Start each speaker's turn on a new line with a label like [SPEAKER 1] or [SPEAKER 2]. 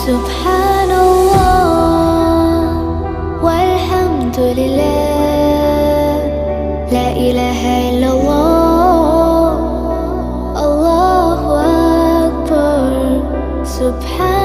[SPEAKER 1] سبحان الله والحمد لله، لا إله إلا الله، الله أكبر. سبحان